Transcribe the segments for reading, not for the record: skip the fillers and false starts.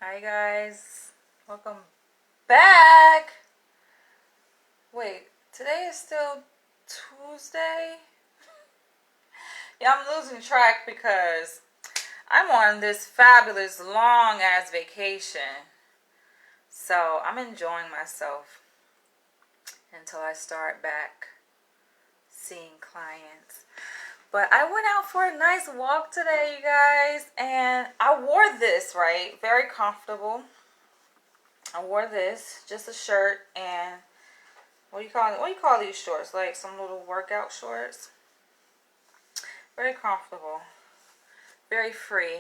Hi guys, welcome back. Wait, today is still Tuesday? Yeah, I'm losing track because I'm on this fabulous long ass vacation. So I'm enjoying myself until I start back seeing clients. But I went out for a nice walk today, you guys, and I wore this, right? Very comfortable. I wore this, just a shirt and what do you call it? What do you call these shorts? Like some little workout shorts. Very comfortable. Very free.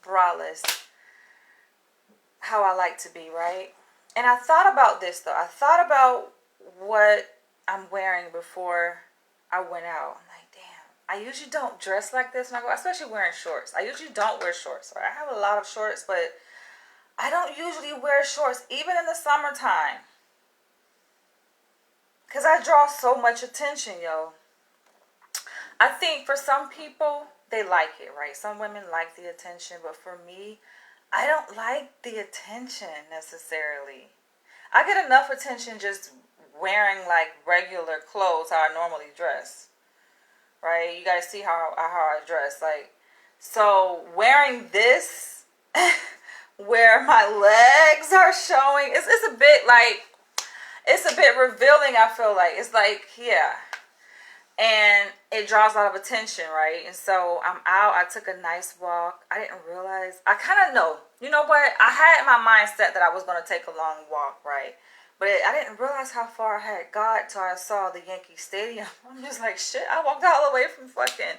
Braless. How I like to be, right? And I thought about this though. I thought about what I'm wearing before I went out. I'm like, damn. I usually don't dress like this when I go, especially wearing shorts. I usually don't wear shorts. Right? I have a lot of shorts, but I don't usually wear shorts even in the summertime. Because I draw so much attention, yo. I think for some people, they like it, right? Some women like the attention, but for me, I don't like the attention necessarily. I get enough attention just wearing like regular clothes, how I normally dress, right? You guys see how I dress, like, so wearing this, where my legs are showing, it's a bit like, it's a bit revealing. I feel like it's like, yeah, and it draws a lot of attention, right? And so I'm out. I took a nice walk. I didn't realize. I kind of know. You know what? I had my mindset that I was going to take a long walk, right? But I didn't realize how far I had got till I saw the Yankee Stadium. I'm just like, shit. I walked all the way from fucking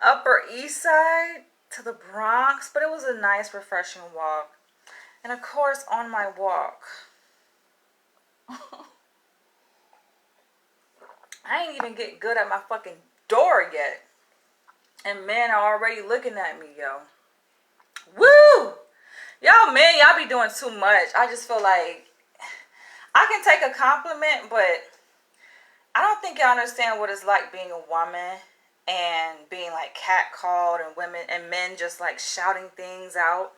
Upper East Side to the Bronx, but it was a nice, refreshing walk. And of course, on my walk, I ain't even get good at my fucking door yet. And men are already looking at me, yo. Woo! Y'all, man, y'all be doing too much. I just feel like I can take a compliment, but I don't think y'all understand what it's like being a woman and being like catcalled and women and men just like shouting things out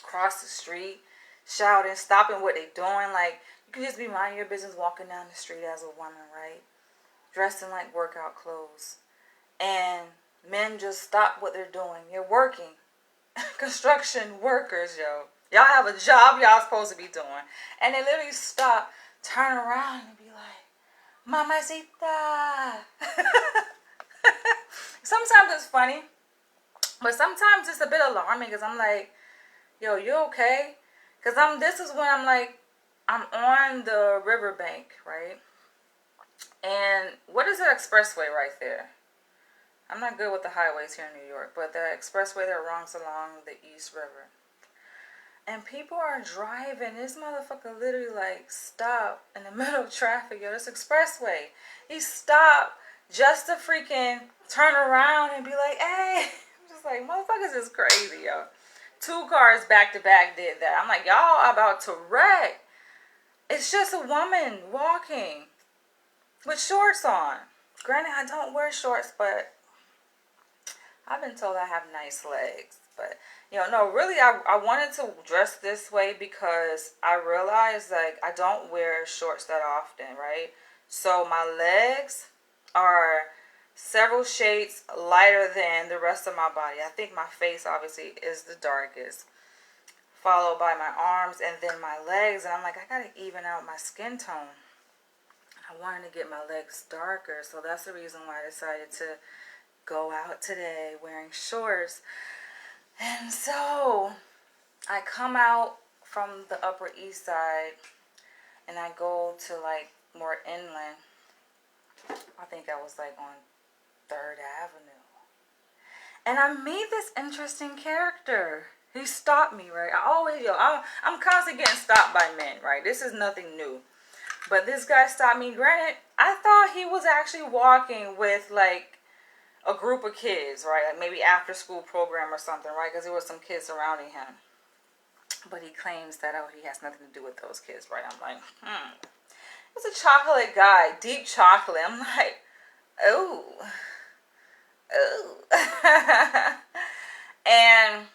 across the street, shouting, stopping what they doing. Like, you can just be minding your business walking down the street as a woman, right? Dressed in like workout clothes. And men just stop what they're doing. You're working. Construction workers, yo. Y'all have a job y'all supposed to be doing. And they literally stop, turn around, and be like, Mamacita. Sometimes it's funny, but sometimes it's a bit alarming because I'm like, yo, you okay? Because this is when I'm like, I'm on the riverbank, right? And what is the expressway right there? I'm not good with the highways here in New York, but the expressway that runs along the East River. And people are driving. This motherfucker literally like stopped in the middle of traffic, yo. This expressway. He stopped just to freaking turn around and be like, hey. I'm just like, motherfuckers is crazy, yo. 2 cars back to back did that. I'm like, y'all are about to wreck. It's just a woman walking with shorts on. Granted, I don't wear shorts, but I've been told I have nice legs. But, no, really, I wanted to dress this way because I realized, like, I don't wear shorts that often, right? So my legs are several shades lighter than the rest of my body. I think my face, obviously, is the darkest, followed by my arms and then my legs. And I'm like, I got to even out my skin tone. I wanted to get my legs darker, so that's the reason why I decided to go out today wearing shorts. And so I come out from the Upper East Side and I go to like more inland. I think I was like on 3rd Avenue. And I meet this interesting character. He stopped me, right? I'm constantly getting stopped by men, right? This is nothing new. But this guy stopped me. Granted, I thought he was actually walking with like a group of kids, right? Like maybe after school program or something, right? Because there was some kids surrounding him. But he claims that, oh, he has nothing to do with those kids, right? I'm like, It's a chocolate guy, deep chocolate. I'm like, oh, oh. And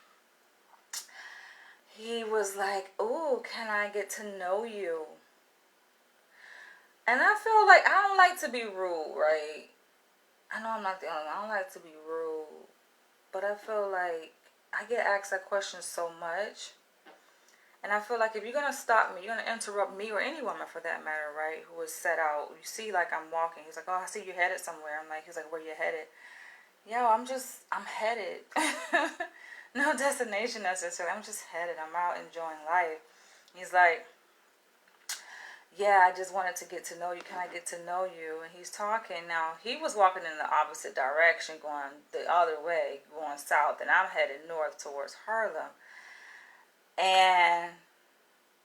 was like, ooh, can I get to know you? And I feel like I don't like to be rude, right? I know I'm not the only one. I don't like to be rude. But I feel like I get asked that question so much. And I feel like if you're going to stop me, you're going to interrupt me or any woman for that matter, right? Who is set out. You see, like, I'm walking. He's like, oh, I see you headed somewhere. I'm like, he's like, where you headed? Yo, I'm headed. No destination necessarily. I'm just headed. I'm out enjoying life. He's like, yeah, I just wanted to get to know you. Can I get to know you? And he's talking. Now, he was walking in the opposite direction, going the other way, going south. And I'm headed north towards Harlem. And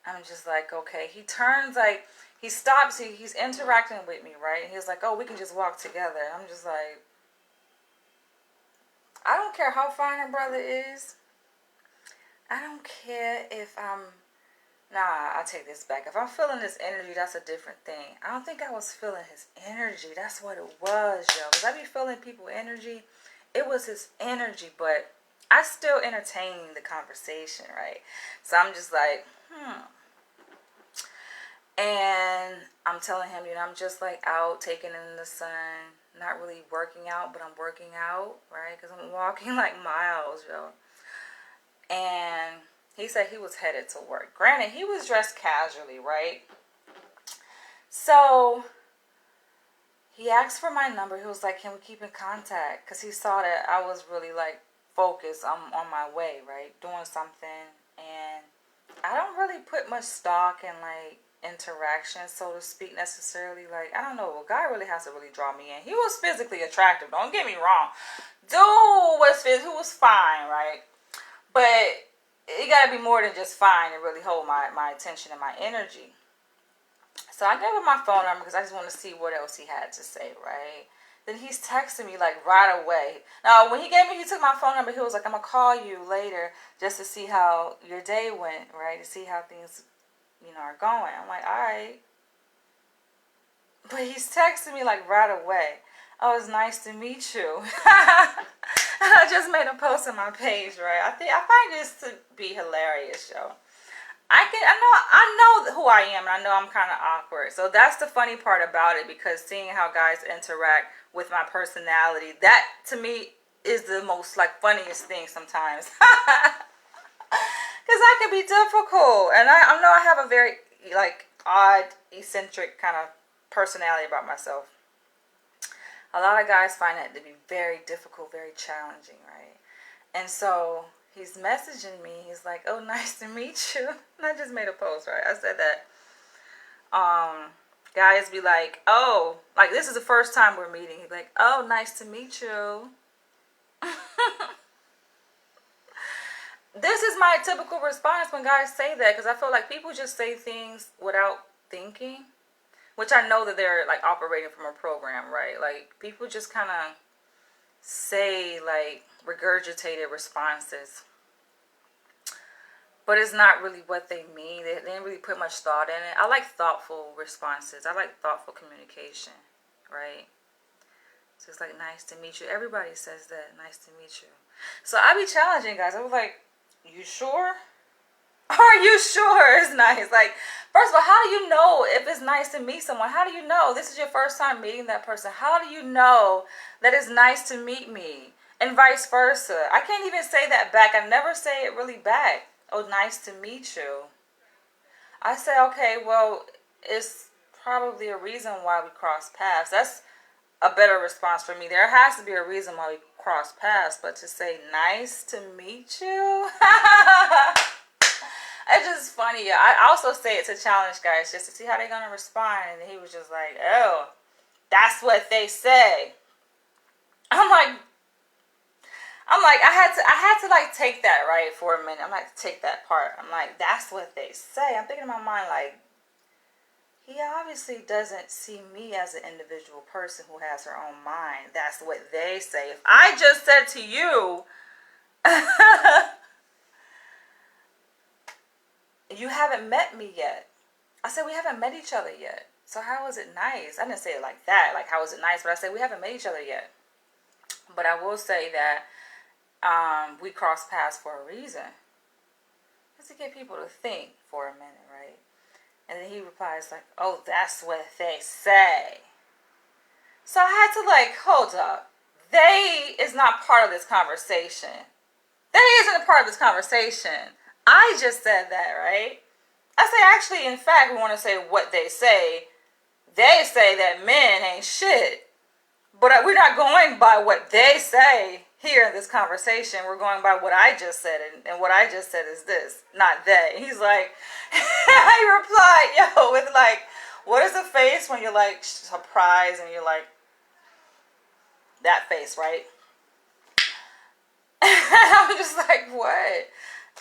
I'm just like, okay. He turns, like, he stops. He's interacting with me, right? And he's like, oh, we can just walk together. And I'm just like, I don't care how fine a brother is. I don't care if I take this back. If I'm feeling this energy, that's a different thing. I don't think I was feeling his energy. That's what it was, yo. Because I be feeling people's energy. It was his energy, but I still entertain the conversation, right? So I'm just like, And I'm telling him, I'm just like out taking in the sun. Not really working out, but I'm working out, right? Because I'm walking like miles, yo. And he said he was headed to work. Granted, he was dressed casually, right? So he asked for my number. He was like, can we keep in contact? Because he saw that I was really like focused. I'm on my way, right? Doing something. And I don't really put much stock in like interaction, so to speak, necessarily. Like, I don't know. A guy really has to really draw me in. He was physically attractive. Don't get me wrong. Dude was fine, right? But it gotta be more than just fine to really hold my attention and my energy. So I gave him my phone number because I just want to see what else he had to say, right? Then he's texting me like right away. Now, when he took my phone number, he was like, I'm gonna call you later just to see how your day went, right? To see how things, are going. I'm like, all right. But he's texting me like right away. Oh, it's nice to meet you. I just made a post on my page, right? I find this to be hilarious, yo. I know who I am, and I know I'm kind of awkward. So that's the funny part about it, because seeing how guys interact with my personality, that to me is the most like funniest thing sometimes. Because I can be difficult, and I know I have a very like odd, eccentric kind of personality about myself. A lot of guys find that to be very difficult, very challenging, right? And so he's messaging me. He's like, oh, nice to meet you. And I just made a post, right? I said that guys be like, oh, like this is the first time we're meeting. He's like, oh, nice to meet you. This is my typical response when guys say that, because I feel like people just say things without thinking. Which I know that they're like operating from a program, right? Like people just kind of say like regurgitated responses, but it's not really what they mean. They didn't really put much thought in it. I like thoughtful responses. I like thoughtful communication, right? So it's like, nice to meet you. Everybody says that, nice to meet you. So I be challenging guys. I was like, you sure? Are you sure it's nice? Like, first of all, how do you know if it's nice to meet someone? How do you know this is your first time meeting that person? How do you know that it's nice to meet me? And vice versa. I can't even say that back. I never say it really back. Oh, nice to meet you. I say, okay, well, it's probably a reason why we cross paths. That's a better response for me. There has to be a reason why we cross paths, but to say nice to meet you? It's just funny. I also say it to challenge guys just to see how they're going to respond. And he was just like, oh, that's what they say. I'm like, I had to like take that, right, for a minute. I'm like, take that part. I'm like, that's what they say. I'm thinking in my mind, like, he obviously doesn't see me as an individual person who has her own mind. That's what they say. If I just said to you, you haven't met me yet. I said, we haven't met each other yet. So how is it nice? I didn't say it like that. Like, how is it nice? But I said, we haven't met each other yet. But I will say that we crossed paths for a reason. Just to get people to think for a minute, right? And then he replies like, oh, that's what they say. So I had to like, hold up. They is not part of this conversation. They isn't a part of this conversation. I just said that, right? I say, actually, in fact, we want to say what they say. They say that men ain't shit. But we're not going by what they say here in this conversation. We're going by what I just said. And what I just said is this, not they. He's like, I replied, yo, with like, what is the face when you're like surprised and you're like, that face, right? I'm just like, what?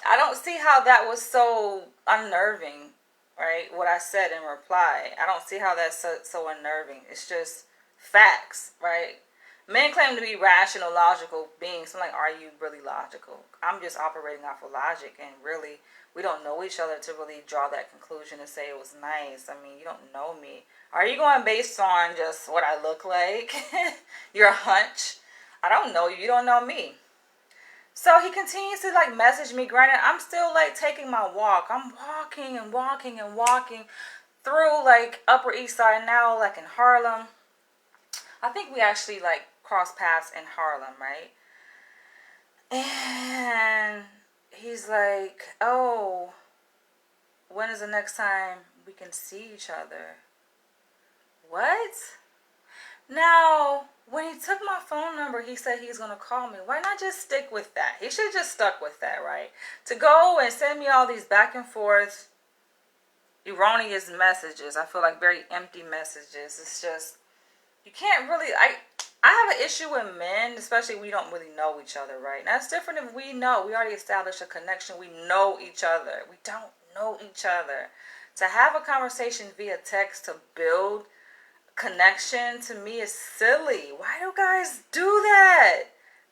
I don't see how that was so unnerving, right? What I said in reply. I don't see how that's so unnerving. It's just facts, right? Men claim to be rational, logical beings. I'm like, are you really logical? I'm just operating off of logic, and really, we don't know each other to really draw that conclusion and say it was nice. I mean, you don't know me. Are you going based on just what I look like? Your hunch? I don't know you. You don't know me. So he continues to like message me. Granted, I'm still like taking my walk. I'm walking and walking and walking through like Upper East Side now, like in Harlem. I think we actually like cross paths in Harlem, right? And he's like, oh, when is the next time we can see each other? What? Now, when he took my phone number, he said he's going to call me. Why not just stick with that? He should have just stuck with that, right? To go and send me all these back and forth erroneous messages. I feel like very empty messages. It's just, you can't really, I have an issue with men, especially we don't really know each other, right? Now, it's different if we know. We already established a connection. We know each other. We don't know each other. To have a conversation via text to build connection to me is silly. Why do guys do that?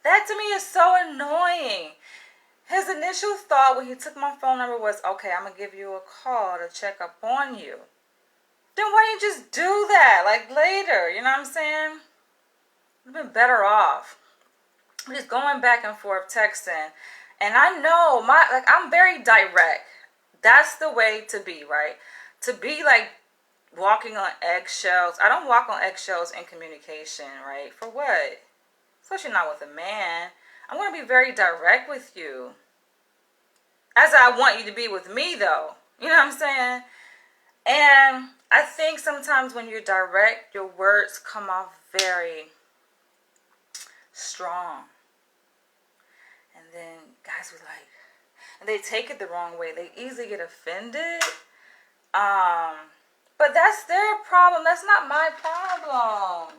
That to me is so annoying. His initial thought when he took my phone number was, okay, I'm gonna give you a call to check up on you. Then why don't you just do that like later? You know what I'm saying? You've been better off just going back and forth texting. And I know I'm very direct. That's the way to be, right? To be like walking on eggshells. I don't walk on eggshells in communication, right? For what? Especially not with a man. I'm going to be very direct with you. As I want you to be with me, though. You know what I'm saying? And I think sometimes when you're direct, your words come off very strong. And then guys were like, and they take it the wrong way. They easily get offended. But that's their problem. That's not my problem.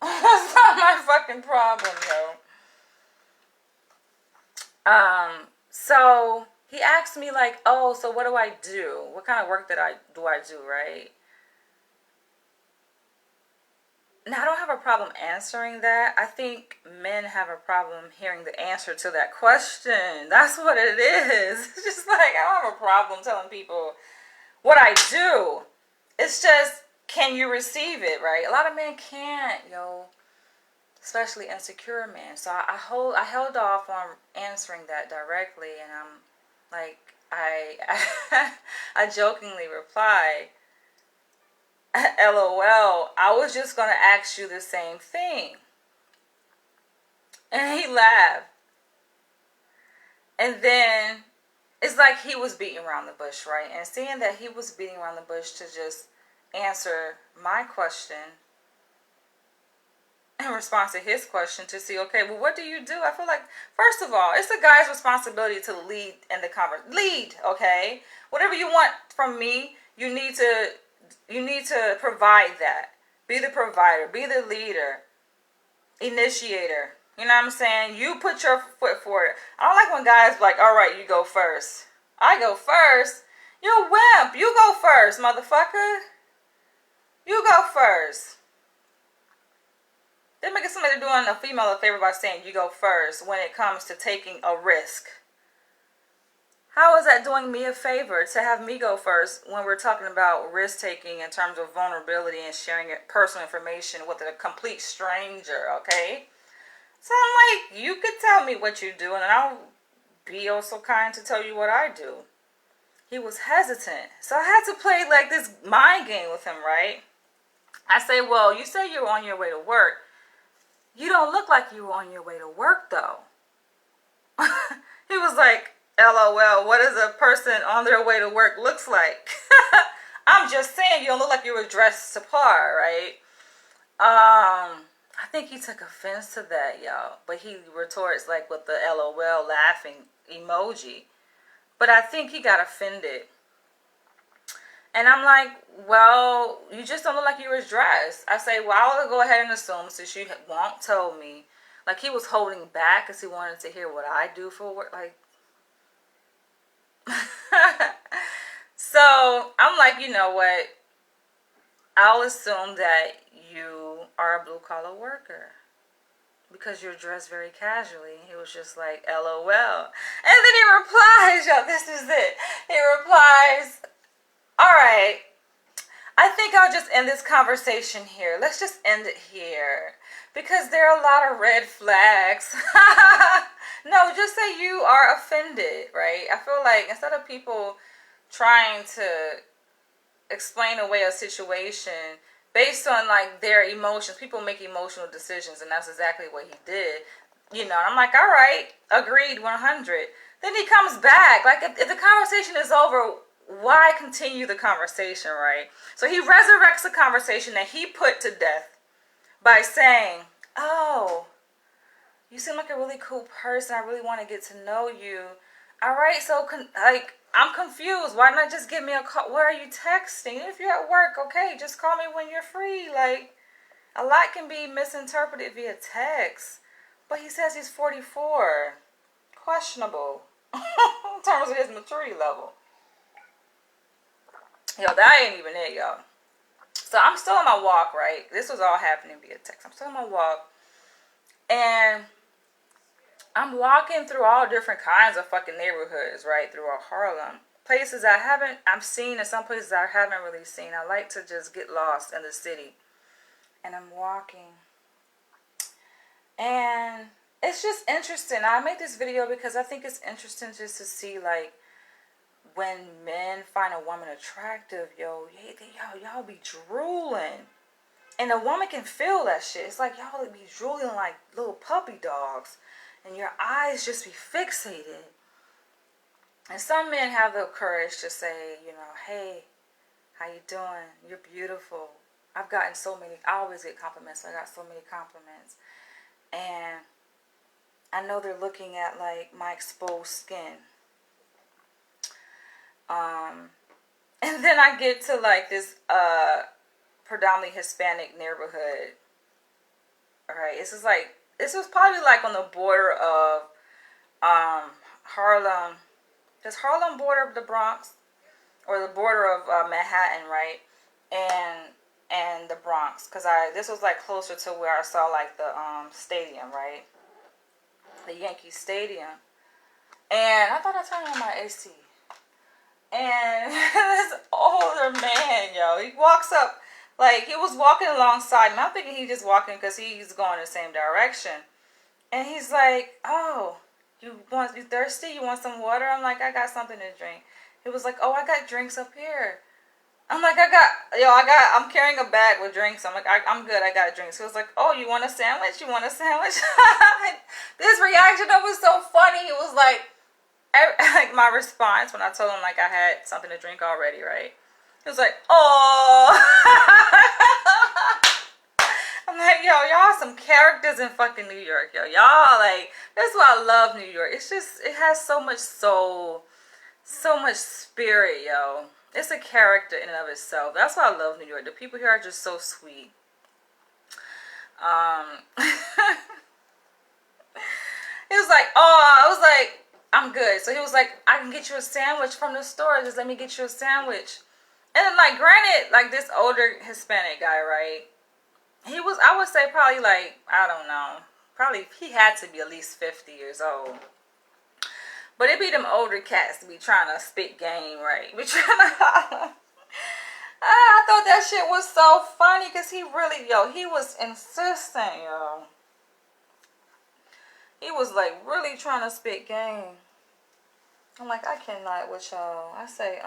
That's not my fucking problem, yo. So he asked me like, oh, so what do I do? What kind of work do I do, right? Now, I don't have a problem answering that. I think men have a problem hearing the answer to that question. That's what it is. It's just like, I don't have a problem telling people what I do. It's just, can you receive it, right? A lot of men can't, yo. Especially insecure men. So I held off on answering that directly, and I'm like, I jokingly replied, LOL, I was just gonna ask you the same thing. And he laughed. And then it's like he was beating around the bush, right? And seeing that he was beating around the bush to just answer my question in response to his question to see, okay, well, what do you do? I feel like, first of all, it's the guy's responsibility to lead in the conversation. Lead, okay? Whatever you want from me, you need to provide that. Be the provider. Be the leader. Initiator. You know what I'm saying? You put your foot forward. I don't like when guys like, all right, you go first. I go first? You're a wimp. You go first, motherfucker. You go first. They're making somebody doing a female a favor by saying you go first when it comes to taking a risk. How is that doing me a favor to have me go first when we're talking about risk taking in terms of vulnerability and sharing your personal information with a complete stranger, okay? So I'm like, you could tell me what you do and I'll be also kind to tell you what I do. He was hesitant. So I had to play like this mind game with him, right? I say, well, you say you're on your way to work. You don't look like you were on your way to work, though. He was like, LOL, what does a person on their way to work looks like? I'm just saying you don't look like you were dressed to par, right? I think he took offense to that, y'all. But he retorts like with the LOL laughing emoji. But I think he got offended. And I'm like, well, you just don't look like you were dressed. I say, well, I will go ahead and assume since you won't tell me. Like, he was holding back because he wanted to hear what I do for work. Like, so I'm like, you know what? I'll assume that you are a blue-collar worker because you're dressed very casually. He was just like, LOL. And then he replies, yo, this is it. He replies, all right, I think I'll just end this conversation here. Let's just end it here because there are a lot of red flags. No, just say you are offended, right? I feel like instead of people trying to explain away a situation based on like their emotions, people make emotional decisions, and that's exactly what he did. You know, I'm like, all right, agreed, 100. Then he comes back. Like, if the conversation is over, why continue the conversation, right? So he resurrects the conversation that he put to death by saying, oh, you seem like a really cool person. I really want to get to know you. All right, so I'm confused. Why not just give me a call? Where are you texting? If you're at work, okay, just call me when you're free. Like, a lot can be misinterpreted via text. But he says he's 44. Questionable in terms of his maturity level. Yo, that ain't even it, y'all. So I'm still on my walk, right? This was all happening via text. I'm still on my walk. And I'm walking through all different kinds of fucking neighborhoods, right? Throughout Harlem. Places I've seen, and some places I haven't really seen. I like to just get lost in the city. And I'm walking. And it's just interesting. I made this video because I think it's interesting just to see, like, when men find a woman attractive, y'all be drooling. And a woman can feel that shit. It's like y'all be drooling like little puppy dogs. And your eyes just be fixated. And some men have the courage to say, you know, hey, how you doing? You're beautiful. I always get compliments. So I got so many compliments. And I know they're looking at, like, my exposed skin. And then I get to, like, this predominantly Hispanic neighborhood. Alright, this was probably like on the border of Harlem. Does Harlem border the Bronx? Or the border of Manhattan, right? And the Bronx. Because this was like closer to where I saw like the stadium, right? The Yankee Stadium. And I thought I turned on my AC. And this older man, yo, he walks up, like, he was walking alongside me. I'm thinking he's just walking because he's going in the same direction. And he's like, oh, you thirsty? You want some water? I'm like, I got something to drink. He was like, oh, I got drinks up here. I'm like, I'm carrying a bag with drinks. I'm like, I'm good. I got drinks. He was like, oh, you want a sandwich? You want a sandwich? This reaction, that was so funny. He was like my response when I told him, like, I had something to drink already, right? He was like, oh. I'm like, yo, y'all some characters in fucking New York, yo. Y'all, like, that's why I love New York. It's just, it has so much soul, so much spirit, yo. It's a character in and of itself. That's why I love New York. The people here are just so sweet. He was like, oh, I was like, I'm good. So he was like, I can get you a sandwich from the store. Just let me get you a sandwich. And then, like, granted, like, this older Hispanic guy, right? He was, I would say, probably, like, I don't know. Probably, he had to be at least 50 years old. But it be them older cats to be trying to spit game, right? Be trying to I thought that shit was so funny because he really, he was insistent, yo. He was, like, really trying to spit game. I'm like, I cannot with y'all. I say,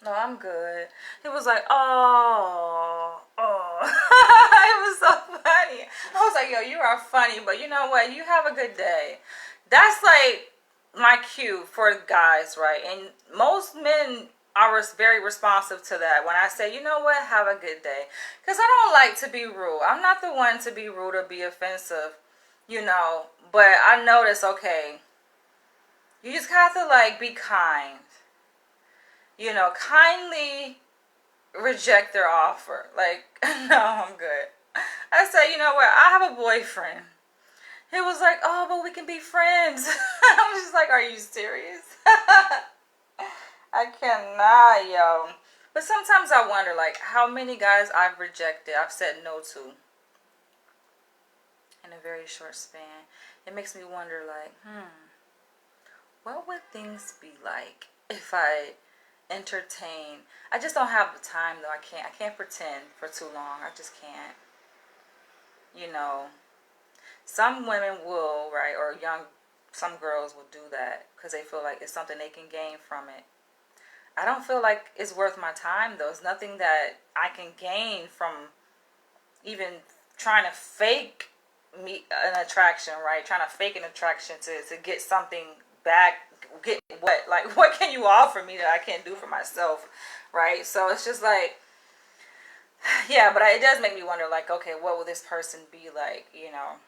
no, I'm good. He was like, oh, oh. It was so funny. I was like, yo, you are funny, but you know what? You have a good day. That's like my cue for guys, right? And most men are very responsive to that. When I say, you know what, have a good day. Because I don't like to be rude. I'm not the one to be rude or be offensive, you know. But I notice, okay, you just have to like be kind. You know, kindly reject their offer. Like, no, I'm good. I said, you know what, I have a boyfriend. He was like, oh, but we can be friends. I'm just like, are you serious? I cannot, yo. But sometimes I wonder, like, how many guys I've rejected, I've said no to in a very short span. It makes me wonder, like, what would things be like if I entertain? I just don't have the time, though. I can't pretend for too long. I just can't. You know, some women will, right, or some girls will do that because they feel like it's something they can gain from it. I don't feel like it's worth my time, though. It's nothing that I can gain from even trying to fake me an attraction, right? Trying to fake an attraction to get something back. Get what? Like, what can you offer me that I can't do for myself, right? So it's just like, yeah, but it does make me wonder, like, okay, what will this person be like, you know?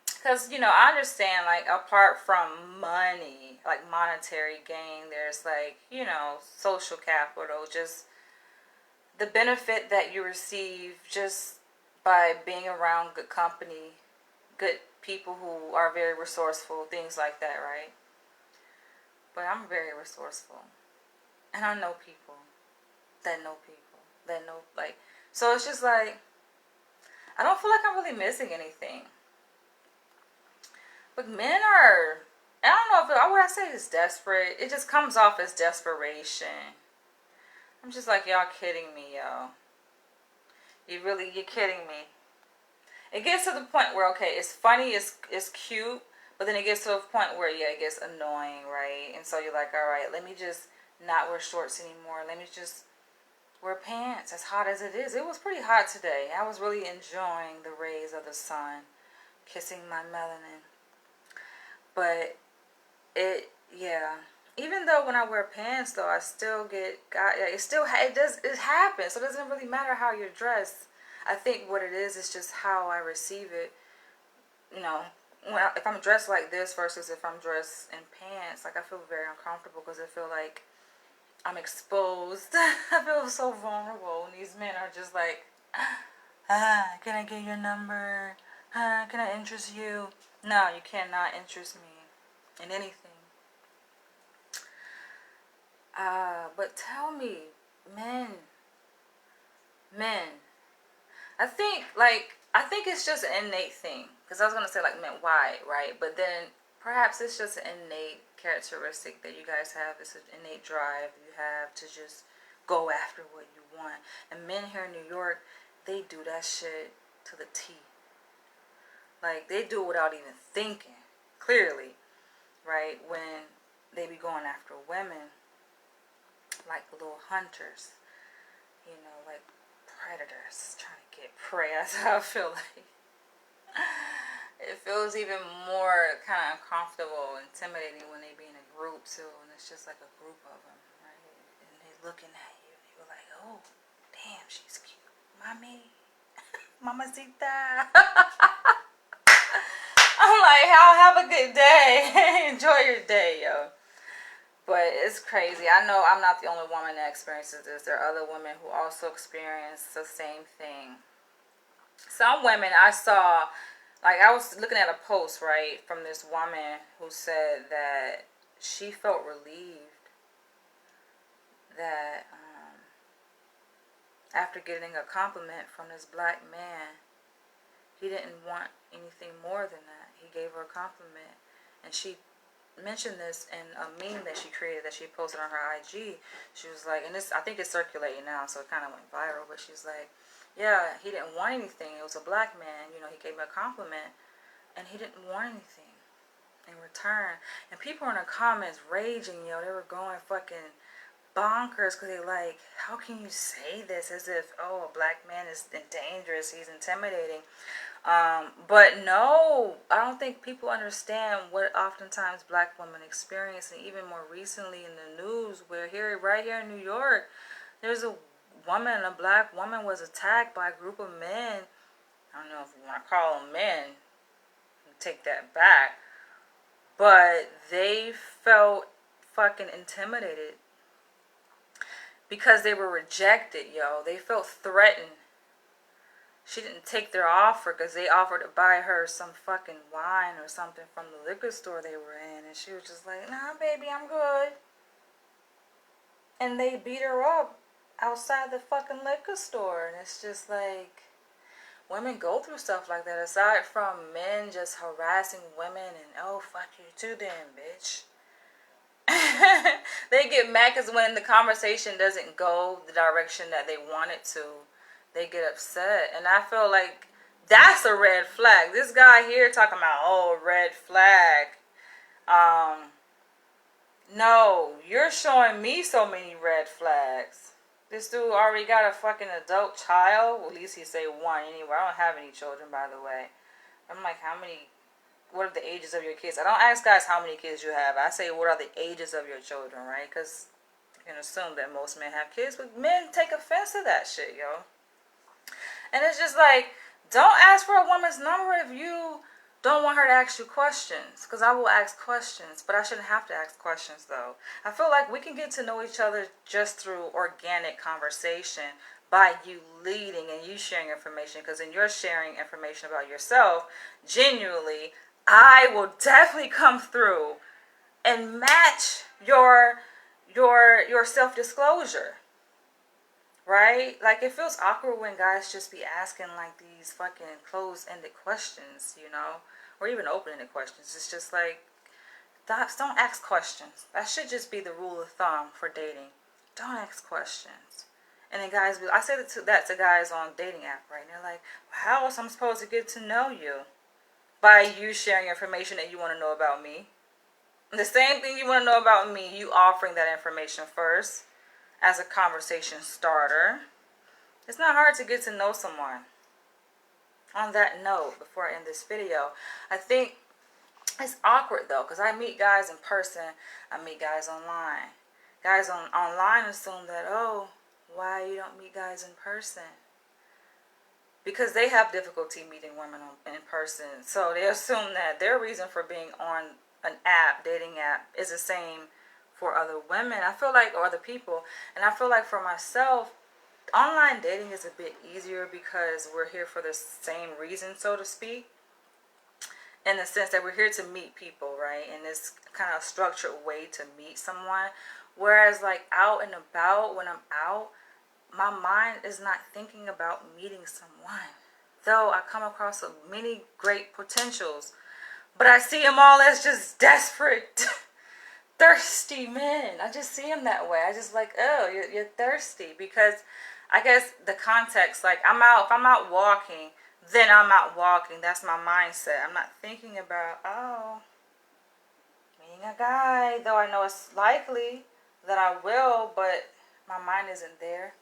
Because, you know, I understand, like, apart from money, like monetary gain, there's, like, you know, social capital, just the benefit that you receive just by being around good company, good people who are very resourceful, things like that, right? But I'm very resourceful. And I know people that know, like, so it's just like, I don't feel like I'm really missing anything. But men are, I don't know if what I say is desperate. It just comes off as desperation. I'm just like, y'all kidding me, yo. You're kidding me. It gets to the point where, okay, it's funny, it's cute, but then it gets to a point where, yeah, it gets annoying, right? And so you're like, all right, let me just not wear shorts anymore. Let me just wear pants, as hot as it is. It was pretty hot today. I was really enjoying the rays of the sun, kissing my melanin. But yeah. Even though when I wear pants, though, I still it happens. So it doesn't really matter how you're dressed. I think what it is just how I receive it. You know, if I'm dressed like this versus if I'm dressed in pants, like, I feel very uncomfortable because I feel like I'm exposed. I feel so vulnerable. And these men are just like, can I get your number? Can I interest you? No, you cannot interest me in anything. But tell me, men, I think it's just an innate thing. Because I was going to say, like, men, why, right? But then perhaps it's just an innate characteristic that you guys have. It's an innate drive you have to just go after what you want. And men here in New York, they do that shit to the T. Like, they do it without even thinking, clearly, right? When they be going after women, like little hunters, you know, like predators trying to get prey. That's how I feel like. It feels even more kind of uncomfortable, intimidating when they be in a group too, and it's just like a group of them, right? And they're looking at you, and you're like, oh, damn, she's cute, mommy, mamacita. I'm like, have a good day, enjoy your day, yo. But it's crazy. I know I'm not the only woman that experiences this. There are other women who also experience the same thing. Some women I saw, like, I was looking at a post, right, from this woman who said that she felt relieved that after getting a compliment from this black man, he didn't want anything more than that. He gave her a compliment, and she mentioned this in a meme that she created that she posted on her IG. She was like, and this, I think it's circulating now, so it kind of went viral, but she's like, yeah, he didn't want anything. It was a black man, you know, he gave me a compliment, and he didn't want anything. in return. And people in the comments raging, yo. They were going fucking bonkers because they like, how can you say this as if, oh, a black man is dangerous, he's intimidating. But no, I don't think people understand what oftentimes black women experience, and even more recently in the news, where right here in New York, there's a black woman was attacked by a group of men. I don't know if you want to call them men, take that back, but they felt fucking intimidated because they were rejected, yo. They felt threatened. She didn't take their offer because they offered to buy her some fucking wine or something from the liquor store they were in. And she was just like, nah, baby, I'm good. And they beat her up outside the fucking liquor store. And it's just like, women go through stuff like that. Aside from men just harassing women and, oh, fuck you too then, bitch. They get mad because when the conversation doesn't go the direction that they want it to, they get upset. And I feel like that's a red flag. This guy here talking about, oh, red flag. No, you're showing me so many red flags. This dude already got a fucking adult child. Well, at least he say one anyway. I don't have any children, by the way. I'm like, what are the ages of your kids? I don't ask guys how many kids you have. I say, what are the ages of your children, right? Because you can assume that most men have kids, but men take offense to that shit, yo. And it's just like, don't ask for a woman's number if you don't want her to ask you questions. Because I will ask questions, but I shouldn't have to ask questions, though. I feel like we can get to know each other just through organic conversation by you leading and you sharing information. Because in your sharing information about yourself, genuinely, I will definitely come through and match your self-disclosure. Right? Like, it feels awkward when guys just be asking like these fucking closed-ended questions, you know? Or even open-ended questions. It's just like, don't ask questions. That should just be the rule of thumb for dating. Don't ask questions. And then guys, I say that to guys on dating app, right? And they're like, how else am I supposed to get to know you? By you sharing information that you want to know about me. The same thing you want to know about me, you offering that information first as a conversation starter. It's not hard to get to know someone. On that note, before I end this video, I think it's awkward though, because I meet guys in person, I meet guys online. Guys online assume that, oh, why you don't meet guys in person? Because they have difficulty meeting women in person. So they assume that their reason for being on an app, dating app, is the same for other women. I feel like, or other people. And I feel like for myself, online dating is a bit easier because we're here for the same reason, so to speak. In the sense that we're here to meet people, right? In this kind of structured way to meet someone. Whereas like out and about, when I'm out, my mind is not thinking about meeting someone. Though I come across many great potentials. But I see them all as just desperate, thirsty men. I just see them that way. I just like, oh, you're thirsty. Because I guess the context, like if I'm out walking, then I'm out walking. That's my mindset. I'm not thinking about, oh, meeting a guy. Though I know it's likely that I will, but my mind isn't there.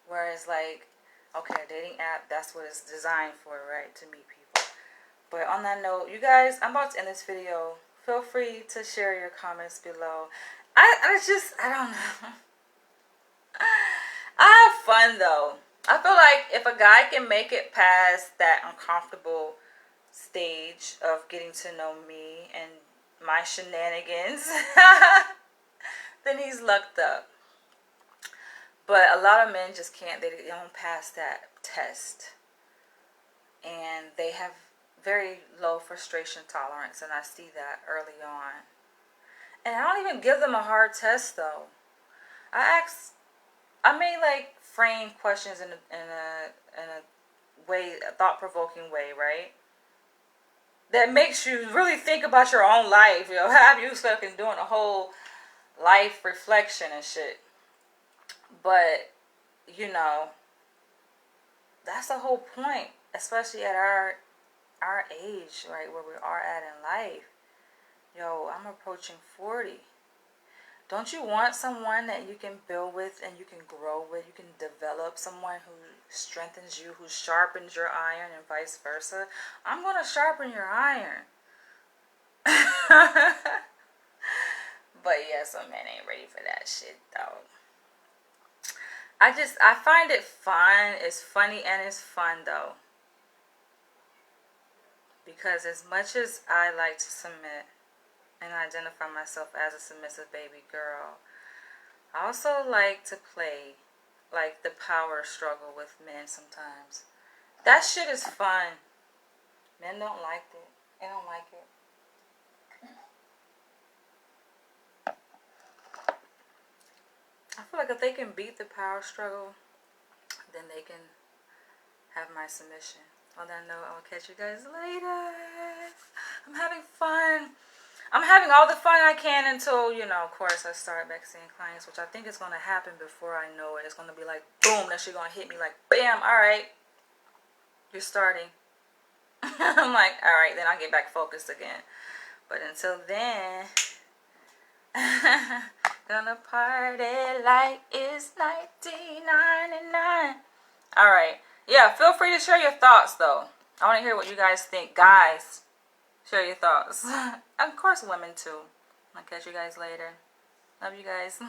Whereas like, okay, a dating app, that's what it's designed for, right? To meet people. But on that note, you guys, I'm about to end this video. Feel free to share your comments below. I don't know. I have fun though. I feel like if a guy can make it past that uncomfortable stage of getting to know me and my shenanigans, then he's lucked up. But a lot of men just can't, they don't pass that test. And they have very low frustration tolerance, and I see that early on. And I don't even give them a hard test though. I may like frame questions in a way, a thought-provoking way, right? That makes you really think about your own life. You know, have you fucking doing a whole life reflection and shit. But, you know, that's the whole point, especially at our age, right, where we are at in life. yo, I'm approaching 40. Don't you want someone that you can build with and you can grow with? You can develop someone who strengthens you, who sharpens your iron, and vice versa. I'm going to sharpen your iron. But yeah, some men ain't ready for that shit, though. I find it fun. It's funny and it's fun, though. Because as much as I like to submit and identify myself as a submissive baby girl, I also like to play like the power struggle with men sometimes. That shit is fun. Men don't like it. They don't like it. I feel like if they can beat the power struggle, then they can have my submission. On that note, I will catch you guys later. I'm having fun. I'm having all the fun I can until, of course, I start back seeing clients, which I think is going to happen before I know it. It's going to be like, boom, that shit going to hit me like, bam, all right, you're starting. I'm like, all right, then I'll get back focused again. But until then, gonna party like it's 1999. All right. Yeah, feel free to share your thoughts, though. I want to hear what you guys think. Guys, share your thoughts. Of course, women, too. I'll catch you guys later. Love you guys.